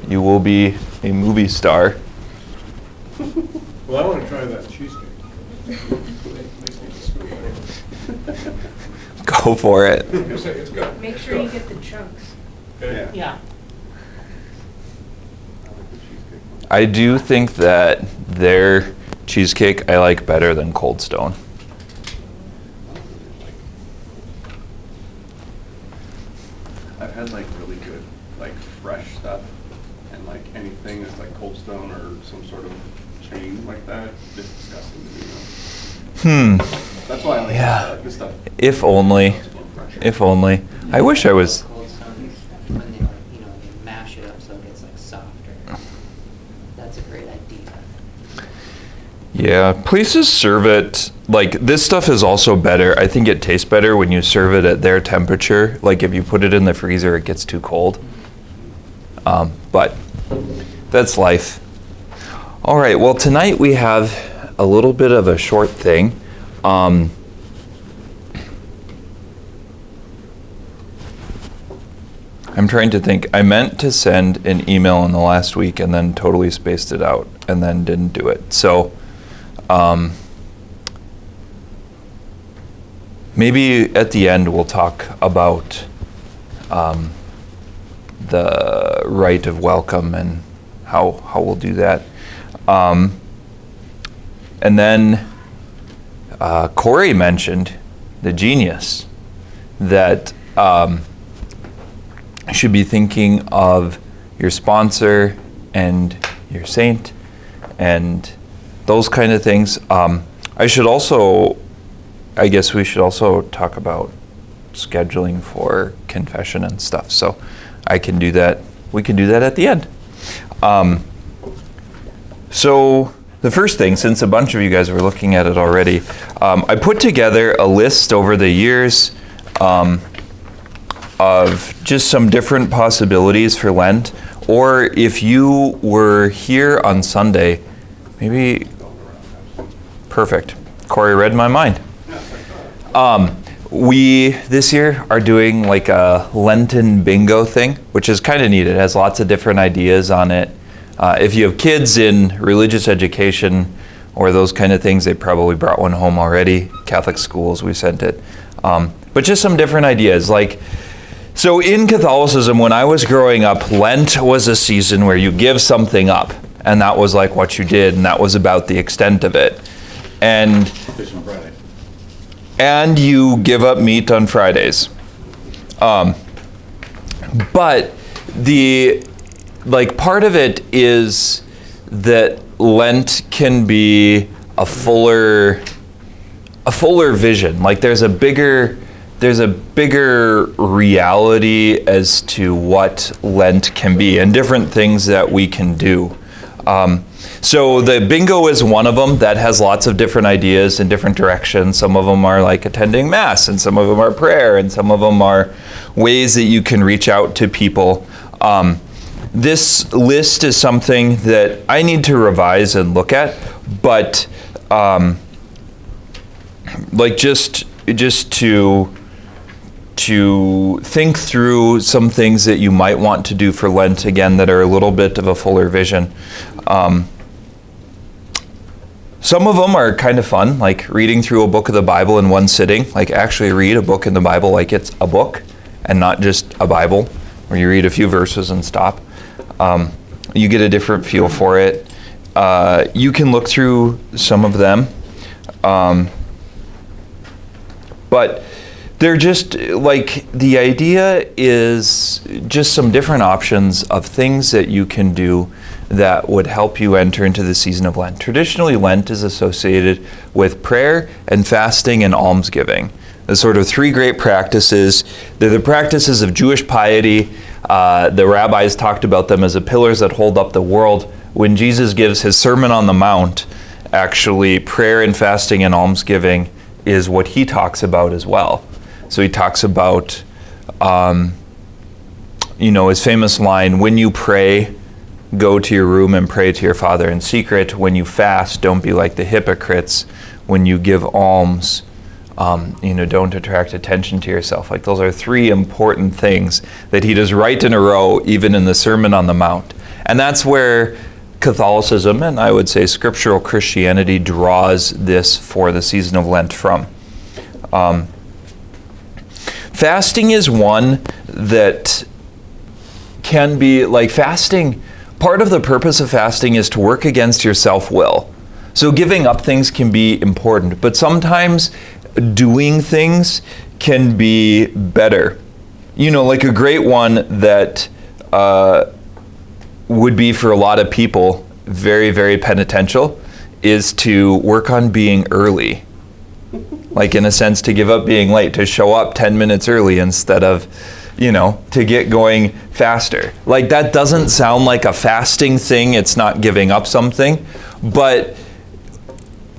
you will be a movie star. Well, I want to try that cheesecake. Go for it. It's good. Make sure you get the chunks. Okay. Yeah. I do think that their cheesecake I like better than Cold Stone. I've had like really good, like fresh stuff, and like anything that's like Cold Stone or some sort of chain like that, it's disgusting to me. That's why I like Yeah. this stuff. If only. If only. I wish I was. Cold Stone, when they like, they mash it up so it gets like softer. That's a great idea. Yeah, places serve it, like this stuff is also better. I think it tastes better when you serve it at their temperature. Like if you put it in the freezer, it gets too cold. But that's life. All right, well tonight we have a little bit of a short thing. I'm trying to think. I meant to send an email in the last week and then totally spaced it out and then didn't do it. So maybe at the end we'll talk about the rite of welcome and how we'll do that. And then Corey mentioned, the genius, that you should be thinking of your sponsor and your saint and those kind of things. I guess we should also talk about scheduling for confession and stuff. So I can do that. We can do that at the end. So the first thing, since a bunch of you guys were looking at it already, I put together a list over the years of just some different possibilities for Lent. Or if you were here on Sunday, maybe, perfect. Corey read my mind. We, this year, are doing like a Lenten bingo thing, which is kind of neat. It has lots of different ideas on it. If you have kids in religious education or those kind of things, they probably brought one home already. Catholic schools, we sent it. But just some different ideas. So in Catholicism, when I was growing up, Lent was a season where you give something up. And that was like what you did, and that was about the extent of it. And you give up meat on Fridays. But the part of it is that Lent can be a fuller vision. Like there's a bigger reality as to what Lent can be and different things that we can do. So the bingo is one of them that has lots of different ideas in different directions. Some of them are like attending Mass, and some of them are prayer, and some of them are ways that you can reach out to people. This list is something that I need to revise and look at, but just to think through some things that you might want to do for Lent, again, that are a little bit of a fuller vision. Some of them are kind of fun, like reading through a book of the Bible in one sitting, like actually read a book in the Bible like it's a book and not just a Bible, where you read a few verses and stop. You get a different feel for it. You can look through some of them. But they're just the idea is just some different options of things that you can do that would help you enter into the season of Lent. Traditionally, Lent is associated with prayer and fasting and almsgiving. The sort of three great practices. They're the practices of Jewish piety. The rabbis talked about them as the pillars that hold up the world. When Jesus gives his Sermon on the Mount, actually prayer and fasting and almsgiving is what he talks about as well. So he talks about, his famous line, when you pray, go to your room and pray to your Father in secret. When you fast, don't be like the hypocrites. When you give alms, don't attract attention to yourself. Those are three important things that he does right in a row, even in the Sermon on the Mount. And that's where Catholicism, and I would say scriptural Christianity, draws this for the season of Lent from. Fasting is one that can be, like fasting, part of the purpose of fasting is to work against your self-will. So giving up things can be important, but sometimes doing things can be better. You know, like a great one that would be for a lot of people very, very penitential is to work on being early. Like in a sense, to give up being late, to show up 10 minutes early instead of, you know, to get going faster. Like that doesn't sound like a fasting thing. It's not giving up something. But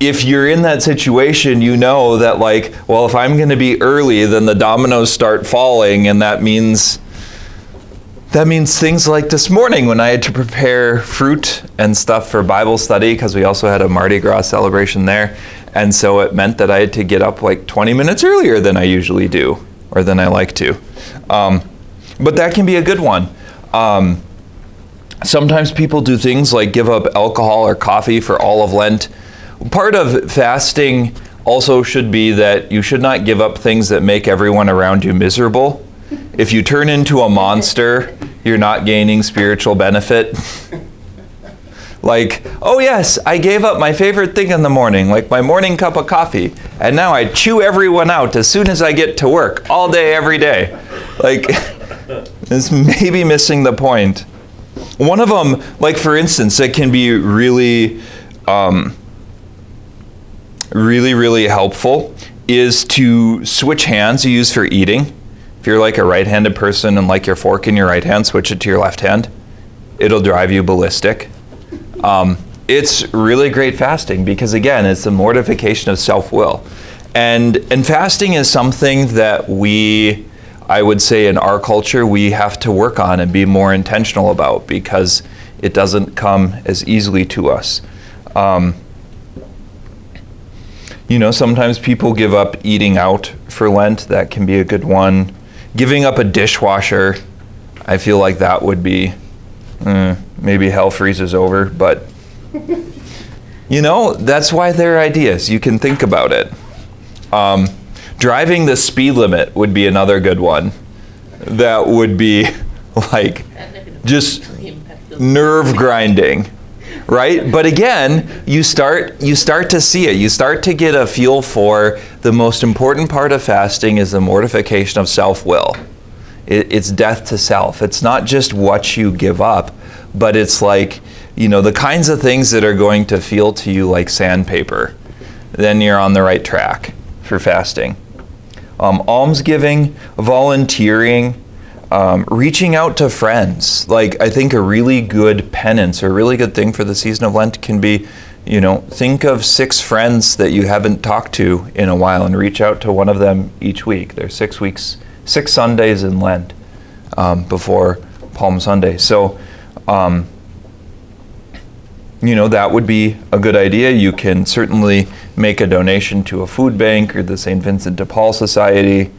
if you're in that situation, you know that like, well, if I'm going to be early, then the dominoes start falling. And that means things like this morning when I had to prepare fruit and stuff for Bible study, because we also had a Mardi Gras celebration there. And so it meant that I had to get up like 20 minutes earlier than I usually do, or than I like to. But that can be a good one. Sometimes people do things like give up alcohol or coffee for all of Lent. Part of fasting also should be that you should not give up things that make everyone around you miserable. If you turn into a monster, you're not gaining spiritual benefit. Like, oh yes, I gave up my favorite thing in the morning, like my morning cup of coffee, and now I chew everyone out as soon as I get to work, all day, every day. Like, it's maybe missing the point. One of them, like for instance, that can be really, really helpful is to switch hands you use for eating. If you're like a right-handed person and like your fork in your right hand, switch it to your left hand. It'll drive you ballistic. It's really great fasting because, again, it's the mortification of self-will. And fasting is something that I would say in our culture, we have to work on and be more intentional about because it doesn't come as easily to us. You know, sometimes people give up eating out for Lent. That can be a good one. Giving up a dishwasher, I feel like that would be, maybe hell freezes over, but you know, that's why they're ideas. You can think about it. Driving the speed limit would be another good one. That would be like just nerve grinding, right? But again, you start to see it. You start to get a feel for the most important part of fasting is the mortification of self-will. It's death to self. It's not just what you give up, but it's like, you know, the kinds of things that are going to feel to you like sandpaper. Then you're on the right track for fasting. Almsgiving, volunteering, reaching out to friends. Like, I think a really good penance or a really good thing for the season of Lent can be, you know, think of 6 friends that you haven't talked to in a while and reach out to one of them each week. There's 6 Sundays in Lent before Palm Sunday. So, you know, that would be a good idea. You can certainly make a donation to a food bank or the St. Vincent de Paul Society.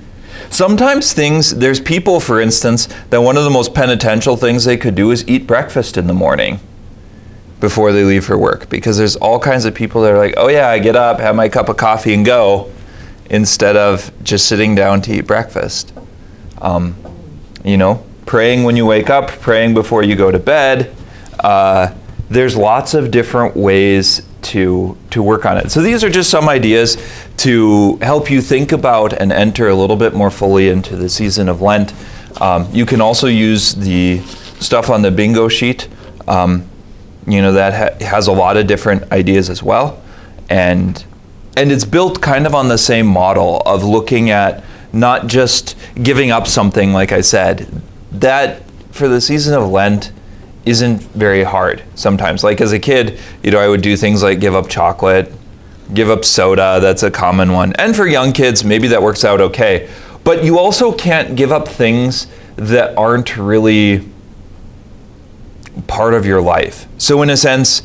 Sometimes there's people, for instance, that one of the most penitential things they could do is eat breakfast in the morning before they leave for work. Because there's all kinds of people that are like, oh yeah, I get up, have my cup of coffee and go, instead of just sitting down to eat breakfast. You know, praying when you wake up, praying before you go to bed. There's lots of different ways to work on it. So these are just some ideas to help you think about and enter a little bit more fully into the season of Lent. You can also use the stuff on the bingo sheet. You know, that has a lot of different ideas as well. And it's built kind of on the same model of looking at not just giving up something, like I said. That, for the season of Lent, isn't very hard sometimes. Like as a kid, you know, I would do things like give up chocolate, give up soda. That's a common one. And for young kids, maybe that works out okay. But you also can't give up things that aren't really part of your life. So in a sense,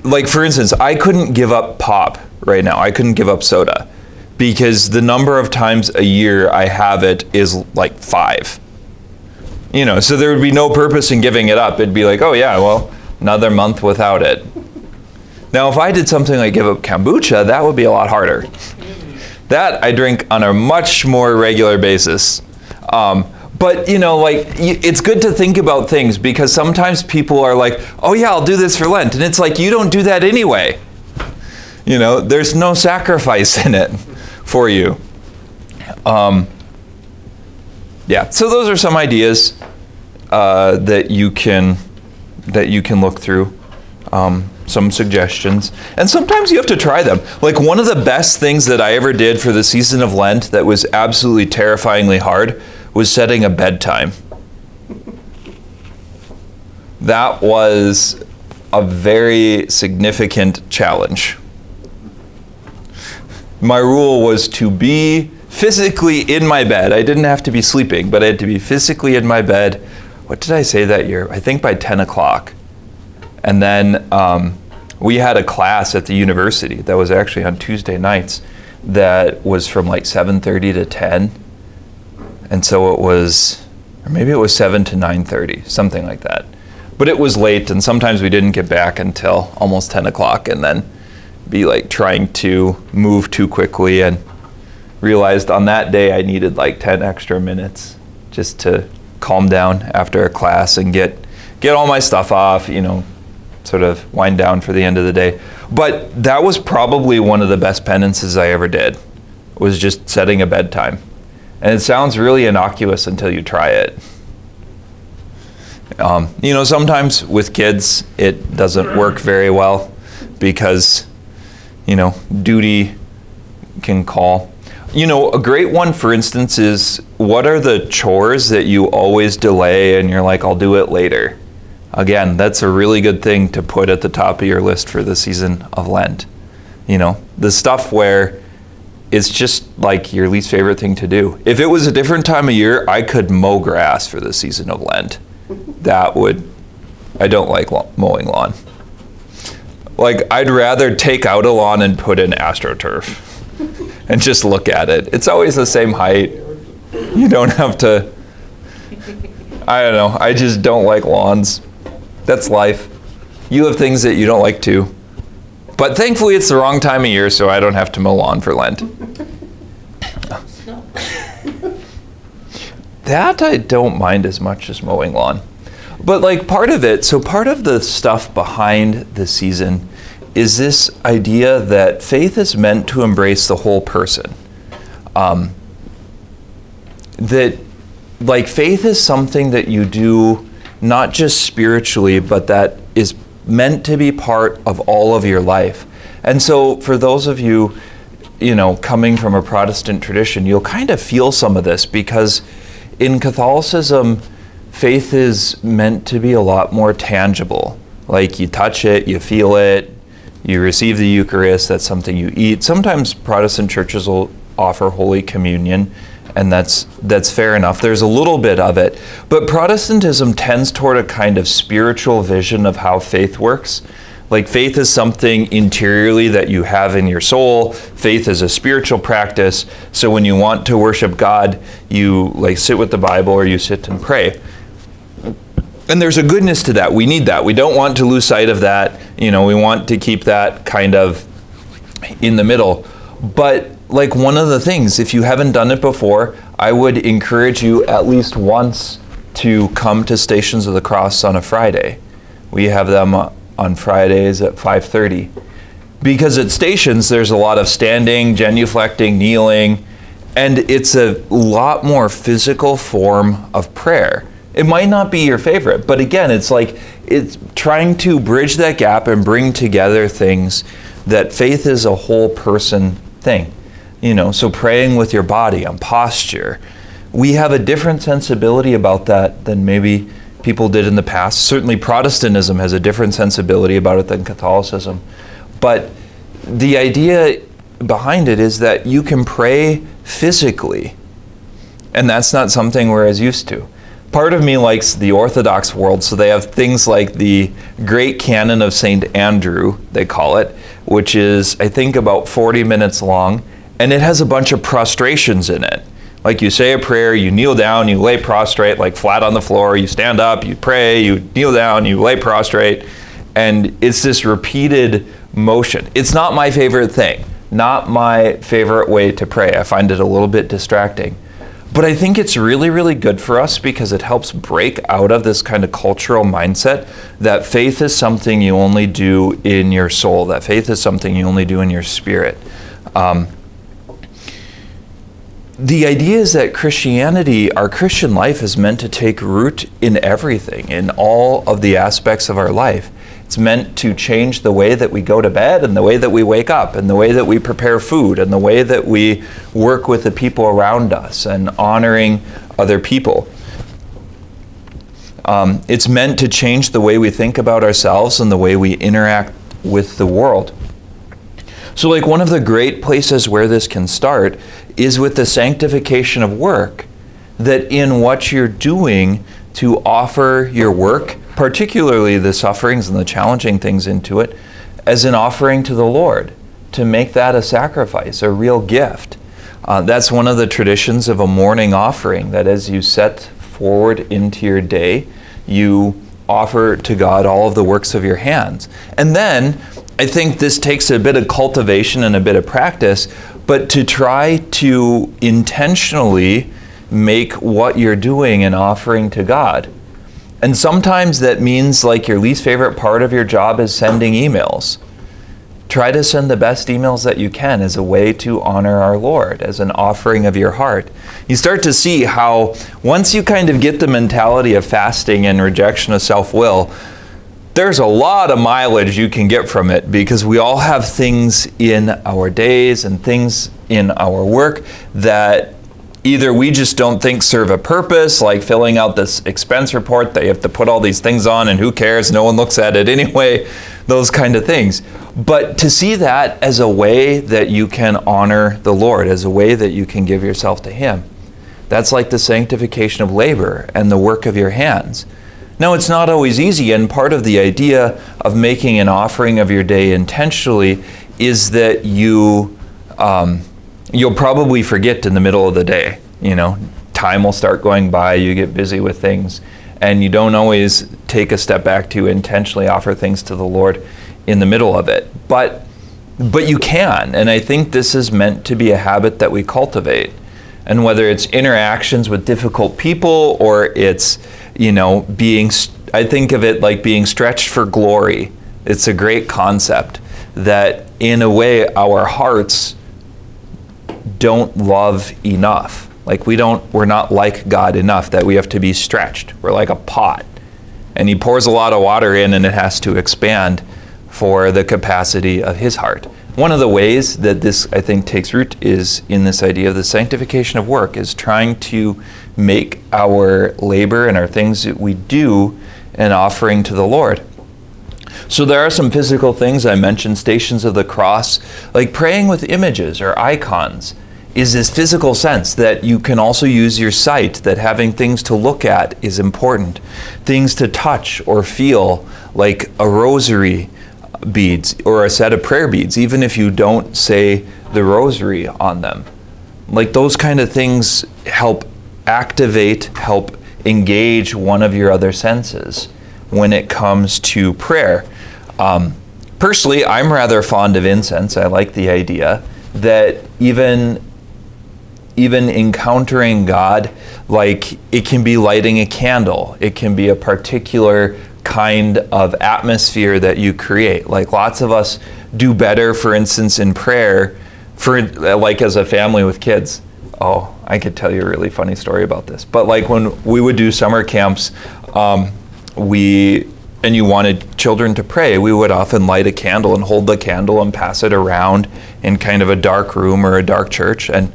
like for instance, I couldn't give up pop right now. I couldn't give up soda because the number of times a year I have it is like 5. So there would be no purpose in giving it up. It'd be like, oh yeah, well, another month without it. Now, if I did something like give up kombucha, that would be a lot harder. That I drink on a much more regular basis. But, it's good to think about things, because sometimes people are like, oh yeah, I'll do this for Lent. And it's like, you don't do that anyway. There's no sacrifice in it for you. Yeah, so those are some ideas that you can look through, some suggestions. And sometimes you have to try them. Like, one of the best things that I ever did for the season of Lent that was absolutely terrifyingly hard was setting a bedtime. That was a very significant challenge. My rule was to be physically in my bed. I didn't have to be sleeping, but I had to be physically in my bed. What did I say that year? I think by 10 o'clock. And then we had a class at the university that was actually on Tuesday nights that was from like 7:30 to 10. And so it was, or maybe it was 7 to 9:30, something like that. But it was late, and sometimes we didn't get back until almost 10 o'clock, and then be like trying to move too quickly, and realized on that day I needed like 10 extra minutes just to calm down after a class and get all my stuff off, sort of wind down for the end of the day. But that was probably one of the best penances I ever did, was just setting a bedtime. And it sounds really innocuous until you try it. Sometimes with kids it doesn't work very well because, duty can call. A great one, for instance, is what are the chores that you always delay and you're like, I'll do it later? Again, that's a really good thing to put at the top of your list for the season of Lent. The stuff where it's just like your least favorite thing to do. If it was a different time of year, I could mow grass for the season of Lent. I don't like mowing lawn. Like, I'd rather take out a lawn and put in AstroTurf and just look at it. It's always the same height. You don't have to, I don't know, I just don't like lawns. That's life. You have things that you don't like too. But thankfully it's the wrong time of year, so I don't have to mow lawn for Lent. That I don't mind as much as mowing lawn. But part of the stuff behind the season is this idea that faith is meant to embrace the whole person. That faith is something that you do not just spiritually, but that is meant to be part of all of your life. And so for those of you, coming from a Protestant tradition, you'll kind of feel some of this, because in Catholicism, faith is meant to be a lot more tangible. Like, you touch it, you feel it, you receive the Eucharist, that's something you eat. Sometimes Protestant churches will offer Holy Communion, and that's fair enough. There's a little bit of it. But Protestantism tends toward a kind of spiritual vision of how faith works. Like, faith is something interiorly that you have in your soul. Faith is a spiritual practice. So when you want to worship God, you sit with the Bible or you sit and pray. And there's a goodness to that. We need that. We don't want to lose sight of that. We want to keep that kind of in the middle. But one of the things, if you haven't done it before, I would encourage you at least once to come to Stations of the Cross on a Friday. We have them on Fridays at 5:30. Because at Stations, there's a lot of standing, genuflecting, kneeling, and it's a lot more physical form of prayer. It might not be your favorite, but again, it's trying to bridge that gap and bring together things that faith is a whole person thing. So praying with your body on posture. We have a different sensibility about that than maybe people did in the past. Certainly Protestantism has a different sensibility about it than Catholicism. But the idea behind it is that you can pray physically, and that's not something we're as used to. Part of me likes the Orthodox world, so they have things like the Great Canon of St. Andrew, they call it, which is, I think, about 40 minutes long, and it has a bunch of prostrations in it. Like you say a prayer, you kneel down, you lay prostrate, like flat on the floor, you stand up, you pray, you kneel down, you lay prostrate, and it's this repeated motion. It's not my favorite thing, not my favorite way to pray. I find it a little bit distracting. But I think it's really, really good for us because it helps break out of this kind of cultural mindset that faith is something you only do in your soul, that faith is something you only do in your spirit. The idea is that Christianity, our Christian life, is meant to take root in everything, in all of the aspects of our life. It's meant to change the way that we go to bed and the way that we wake up and the way that we prepare food and the way that we work with the people around us and honoring other people. It's meant to change the way we think about ourselves and the way we interact with the world. So like one of the great places where this can start is with the sanctification of work, that in what you're doing to offer your work, particularly the sufferings and the challenging things into it, as an offering to the Lord, to make that a sacrifice, a real gift. That's one of the traditions of a morning offering, that as you set forward into your day, you offer to God all of the works of your hands. And then, I think this takes a bit of cultivation and a bit of practice, but to try to intentionally make what you're doing an offering to God. And sometimes that means like your least favorite part of your job is sending emails. Try to send the best emails that you can as a way to honor our Lord, as an offering of your heart. You start to see how once you kind of get the mentality of fasting and rejection of self-will, there's a lot of mileage you can get from it, because we all have things in our days and things in our work that either we just don't think serve a purpose, like filling out this expense report that you have to put all these things on and who cares, no one looks at it anyway, those kind of things. But to see that as a way that you can honor the Lord, as a way that you can give yourself to Him. That's like the sanctification of labor and the work of your hands. Now, it's not always easy, and part of the idea of making an offering of your day intentionally is that you'll probably forget in the middle of the day. You know, time will start going by, you get busy with things, and you don't always take a step back to intentionally offer things to the Lord in the middle of it. But you can, and I think this is meant to be a habit that we cultivate. And whether it's interactions with difficult people or it's, I think of it like being stretched for glory. It's a great concept that in a way our hearts don't love enough. Like we're not like God enough, that we have to be stretched. We're like a pot. And He pours a lot of water in and it has to expand for the capacity of His heart. One of the ways that this, I think, takes root is in this idea of the sanctification of work, is trying to make our labor and our things that we do an offering to the Lord. So there are some physical things I mentioned, stations of the cross, like praying with images or icons is this physical sense that you can also use your sight, that having things to look at is important. Things to touch or feel, like a rosary beads or a set of prayer beads, even if you don't say the rosary on them. Like those kind of things help activate, help engage one of your other senses when it comes to prayer. Personally, I'm rather fond of incense. I like the idea that even encountering God, like it can be lighting a candle. It can be a particular kind of atmosphere that you create. Like lots of us do better, for instance, in prayer, for like as a family with kids. Oh, I could tell you a really funny story about this. But like when we would do summer camps, and you wanted children to pray, we would often light a candle and hold the candle and pass it around in kind of a dark room or a dark church. And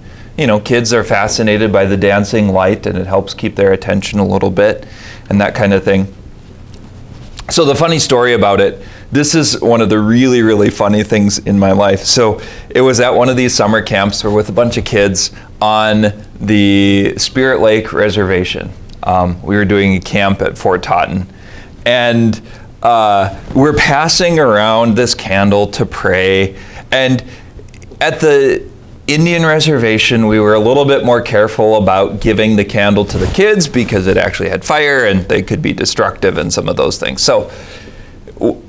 kids are fascinated by the dancing light, and it helps keep their attention a little bit and that kind of thing. So the funny story about it, this is one of the really, really funny things in my life. So it was at one of these summer camps, we're with a bunch of kids on the Spirit Lake Reservation. We were doing a camp at Fort Totten. And we're passing around this candle to pray. And at the Indian reservation, we were a little bit more careful about giving the candle to the kids because it actually had fire and they could be destructive and some of those things. So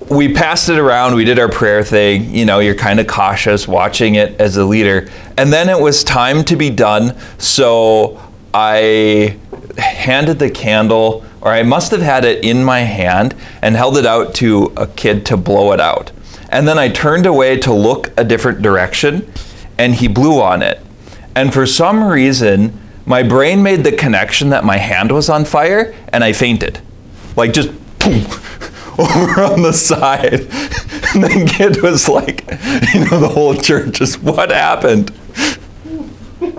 we passed it around, we did our prayer thing, you're kind of cautious watching it as a leader. And then it was time to be done, so I handed the candle, or I must have had it in my hand and held it out to a kid to blow it out. And then I turned away to look a different direction, and he blew on it. And for some reason, my brain made the connection that my hand was on fire, and I fainted. Like just boom, over on the side. And the kid was like, the whole church just, what happened?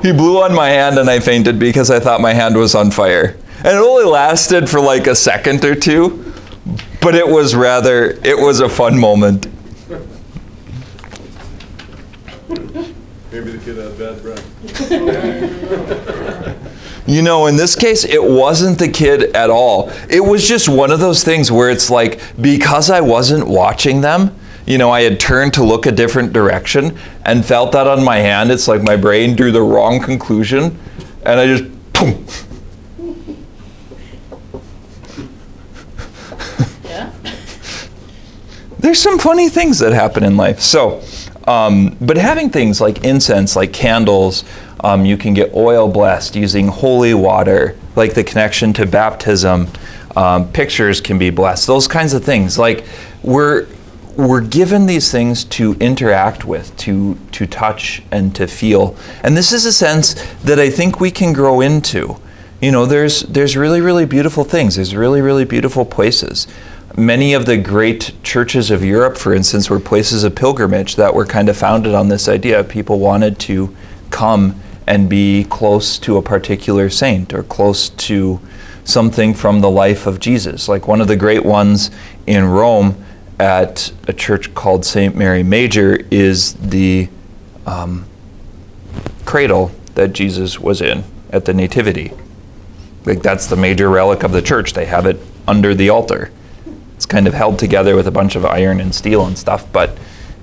He blew on my hand and I fainted because I thought my hand was on fire. And it only lasted for like a second or two, but it was a fun moment. Maybe the kid had bad breath. In this case, it wasn't the kid at all. It was just one of those things where it's like, because I wasn't watching them, I had turned to look a different direction and felt that on my hand. It's like my brain drew the wrong conclusion, and I just, boom. Yeah. There's some funny things that happen in life. So, but having things like incense, like candles, you can get oil blessed using holy water, like the connection to baptism. Pictures can be blessed. Those kinds of things. Like we're given these things to interact with, to touch and to feel. And this is a sense that I think we can grow into. There's really, really beautiful things. There's really, really beautiful places. Many of the great churches of Europe, for instance, were places of pilgrimage that were kind of founded on this idea. People wanted to come and be close to a particular saint or close to something from the life of Jesus. Like one of the great ones in Rome at a church called St. Mary Major is the cradle that Jesus was in at the Nativity. Like that's the major relic of the church. They have it under the altar. It's kind of held together with a bunch of iron and steel and stuff, but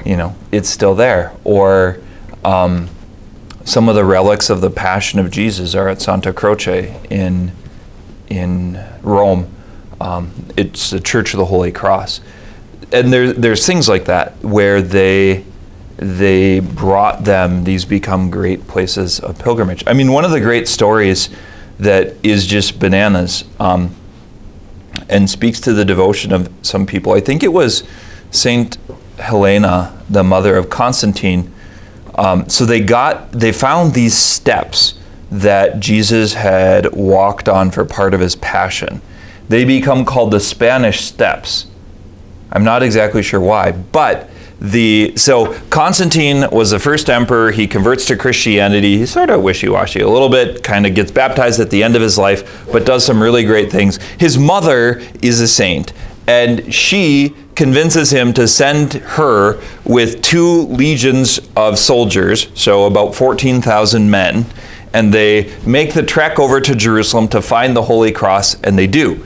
it's still there. Or some of the relics of the Passion of Jesus are at Santa Croce in Rome. It's the Church of the Holy Cross. And there's things like that where they brought them, these become great places of pilgrimage. I mean, one of the great stories that is just bananas and speaks to the devotion of some people, I think it was Saint Helena, the mother of Constantine. So they found these steps that Jesus had walked on for part of his passion. They become called the Spanish Steps. I'm not exactly sure why, but so Constantine was the first emperor. He converts to Christianity. He's sort of wishy-washy a little bit, kind of gets baptized at the end of his life, but does some really great things. His mother is a saint, and she convinces him to send her with 2 legions of soldiers, so about 14,000 men, and they make the trek over to Jerusalem to find the Holy Cross, and they do.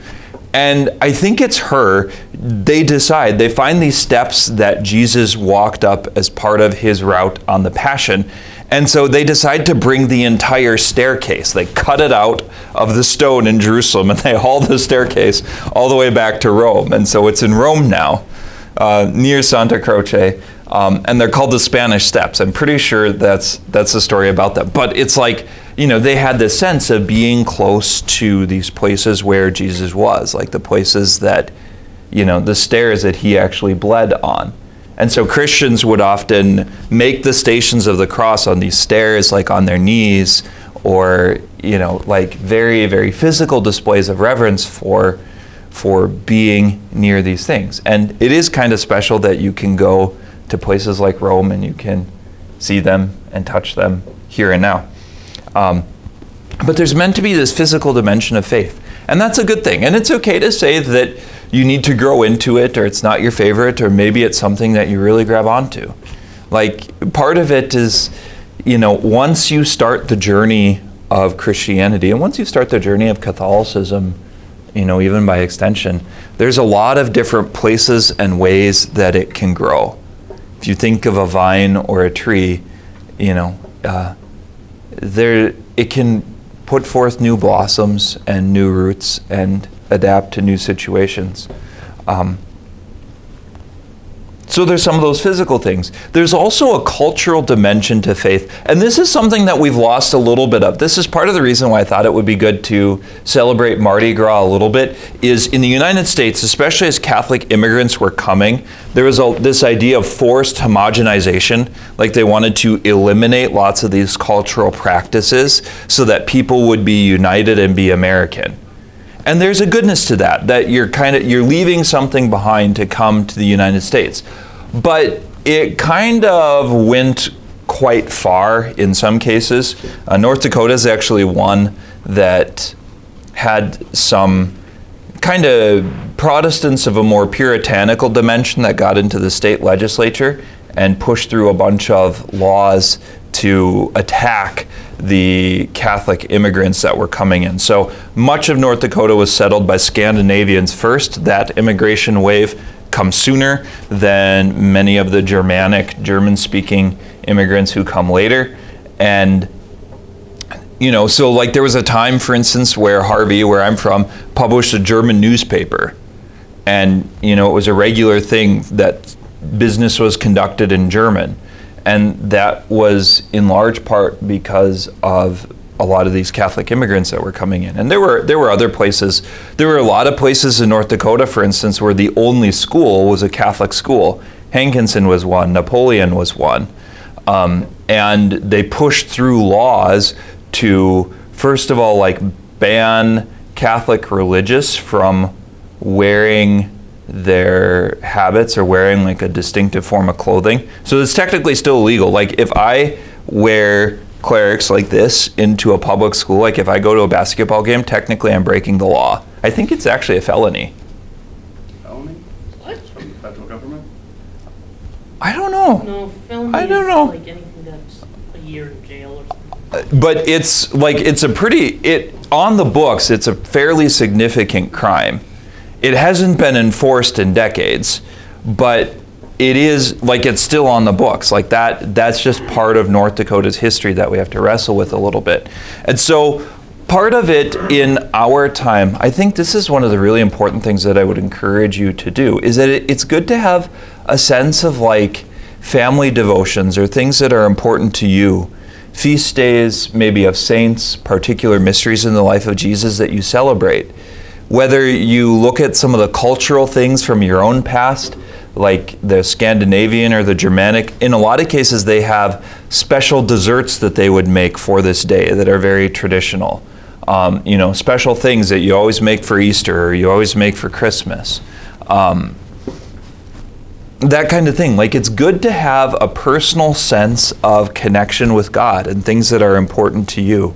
And I think it's her, they find these steps that Jesus walked up as part of his route on the Passion. And so they decide to bring the entire staircase. They cut it out of the stone in Jerusalem and they haul the staircase all the way back to Rome. And so it's in Rome now, near Santa Croce. And they're called the Spanish Steps. I'm pretty sure that's the story about them. But it's like, they had this sense of being close to these places where Jesus was, like the places that, the stairs that he actually bled on. And so Christians would often make the Stations of the Cross on these stairs, like on their knees, or, like very, very physical displays of reverence for being near these things. And it is kind of special that you can go to places like Rome and you can see them and touch them here and now. But there's meant to be this physical dimension of faith. And that's a good thing. And it's okay to say that you need to grow into it, or it's not your favorite, or maybe it's something that you really grab onto. Like, part of it is, once you start the journey of Christianity, and once you start the journey of Catholicism, even by extension, there's a lot of different places and ways that it can grow. If you think of a vine or a tree, it can put forth new blossoms and new roots and adapt to new situations. So there's some of those physical things. There's also a cultural dimension to faith. And this is something that we've lost a little bit of. This is part of the reason why I thought it would be good to celebrate Mardi Gras a little bit, is in the United States, especially as Catholic immigrants were coming, there was this idea of forced homogenization. Like they wanted to eliminate lots of these cultural practices so that people would be united and be American. And there's a goodness to that you're leaving something behind to come to the United States. But it kind of went quite far in some cases. North Dakota is actually one that had some kind of Protestants of a more puritanical dimension that got into the state legislature and pushed through a bunch of laws to attack the Catholic immigrants that were coming in. So much of North Dakota was settled by Scandinavians first. That immigration wave comes sooner than many of the German-speaking immigrants who come later. And so like there was a time, for instance, where Harvey, where I'm from, published a German newspaper. And it was a regular thing that business was conducted in German. And that was in large part because of a lot of these Catholic immigrants that were coming in. And there were other places. There were a lot of places in North Dakota, for instance, where the only school was a Catholic school. Hankinson was one. Napoleon was one. And they pushed through laws to, first of all, like ban Catholic religious from wearing their habits or wearing like a distinctive form of clothing. So it's technically still illegal. Like if I wear clerics like this into a public school, like if I go to a basketball game, technically I'm breaking the law. I think it's actually a felony. Felony? What? From the federal government? I don't know. No, felony I don't is know. like anything that's a year in jail or something. But it's on the books, it's a fairly significant crime. It hasn't been enforced in decades, but it is, like, it's still on the books. Like that's just part of North Dakota's history that we have to wrestle with a little bit. And so part of it in our time, I think this is one of the really important things that I would encourage you to do, is that it's good to have a sense of like family devotions or things that are important to you. Feast days, maybe of saints, particular mysteries in the life of Jesus that you celebrate. Whether you look at some of the cultural things from your own past, like the Scandinavian or the Germanic, in a lot of cases they have special desserts that they would make for this day that are very traditional. Special things that you always make for Easter or you always make for Christmas. That kind of thing. Like it's good to have a personal sense of connection with God and things that are important to you.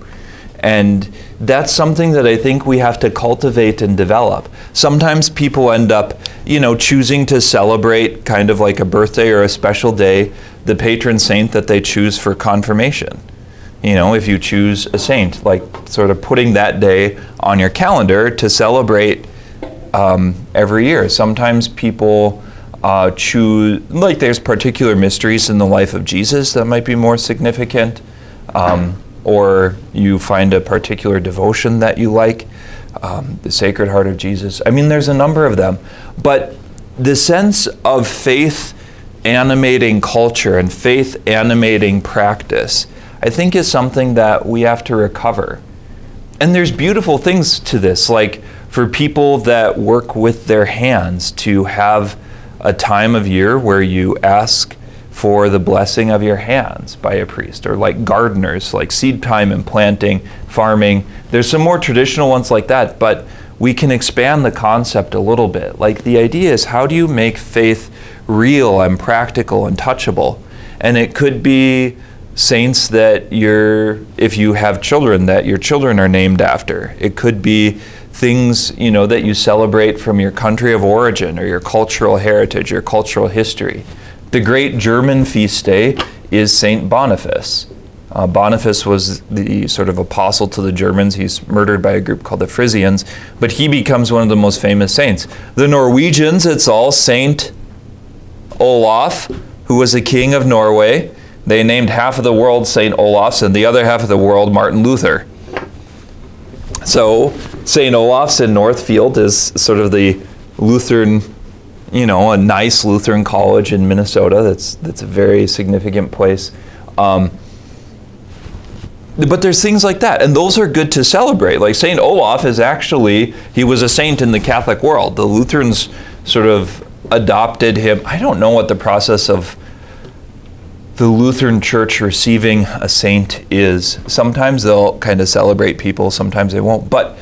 And that's something that I think we have to cultivate and develop. Sometimes people end up, choosing to celebrate kind of like a birthday or a special day, the patron saint that they choose for confirmation. If you choose a saint, like sort of putting that day on your calendar to celebrate every year. Sometimes people choose, like there's particular mysteries in the life of Jesus that might be more significant. Or you find a particular devotion that you like, the Sacred Heart of Jesus. I mean, there's a number of them. But the sense of faith animating culture and faith animating practice, I think is something that we have to recover. And there's beautiful things to this, like for people that work with their hands to have a time of year where you ask for the blessing of your hands by a priest, or like gardeners, like seed time and planting, farming. There's some more traditional ones like that, but we can expand the concept a little bit. Like the idea is, how do you make faith real and practical and touchable? And it could be saints that if you have children, that your children are named after. It could be things, that you celebrate from your country of origin or your cultural heritage, your cultural history. The great German feast day is Saint Boniface. Boniface was the sort of apostle to the Germans. He's murdered by a group called the Frisians, but he becomes one of the most famous saints. The Norwegians, it's all Saint Olaf, who was a king of Norway. They named half of the world St. Olaf's and the other half of the world Martin Luther. So St. Olaf's in Northfield is sort of the Lutheran, a nice Lutheran college in Minnesota. That's a very significant place. But there's things like that, and those are good to celebrate. Like St. Olaf he was a saint in the Catholic world. The Lutherans sort of adopted him. I don't know what the process of the Lutheran Church receiving a saint is. Sometimes they'll kind of celebrate people, sometimes they won't. But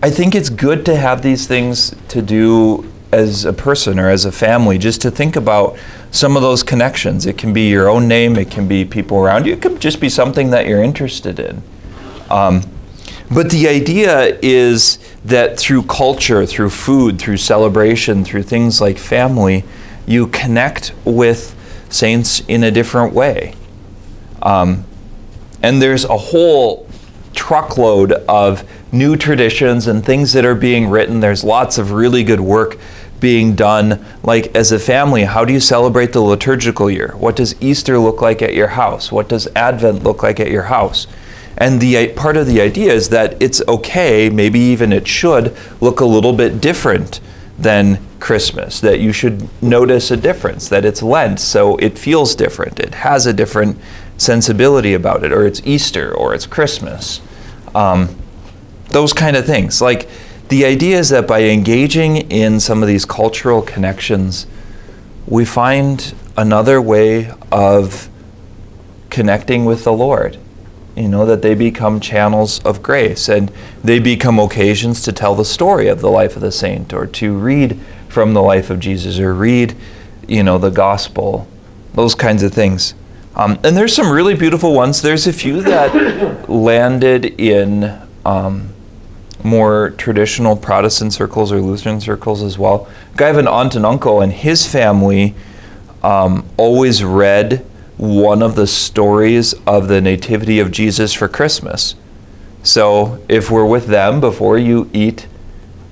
I think it's good to have these things to do as a person or as a family, just to think about some of those connections. It can be your own name, it can be people around you, it could just be something that you're interested in. But the idea is that through culture, through food, through celebration, through things like family, you connect with saints in a different way. And there's a whole truckload of new traditions and things that are being written. There's lots of really good work being done. Like as a family, how do you celebrate the liturgical year? What does Easter look like at your house? What does Advent look like at your house? And the part of the idea is that it's okay, maybe even it should, look a little bit different than Christmas, that you should notice a difference, that it's Lent, so it feels different. It has a different sensibility about it, or it's Easter, or it's Christmas. Those kind of things. Like, the idea is that by engaging in some of these cultural connections, we find another way of connecting with the Lord. That they become channels of grace, and they become occasions to tell the story of the life of the saint, or to read from the life of Jesus, or read, the gospel, those kinds of things. And there's some really beautiful ones. There's a few that landed in more traditional Protestant circles or Lutheran circles as well. I have an aunt and uncle, and his family always read one of the stories of the Nativity of Jesus for Christmas. So if we're with them before you eat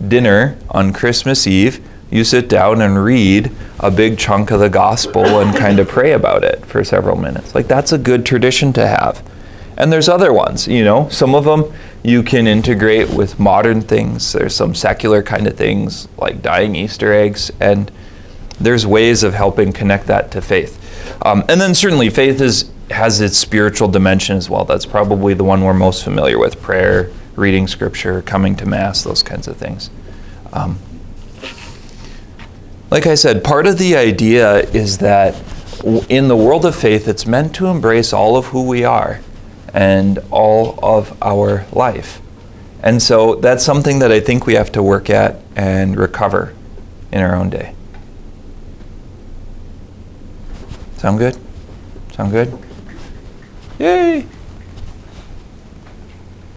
dinner on Christmas Eve, you sit down and read a big chunk of the gospel and kind of pray about it for several minutes. Like, that's a good tradition to have. And there's other ones, some of them you can integrate with modern things. There's some secular kind of things like dyeing Easter eggs, and there's ways of helping connect that to faith. And then certainly faith has its spiritual dimension as well. That's probably the one we're most familiar with: prayer, reading scripture, coming to Mass, those kinds of things. Like I said, part of the idea is that in the world of faith, it's meant to embrace all of who we are and all of our life. And so that's something that I think we have to work at and recover in our own day. Sound good? Sound good? Yay!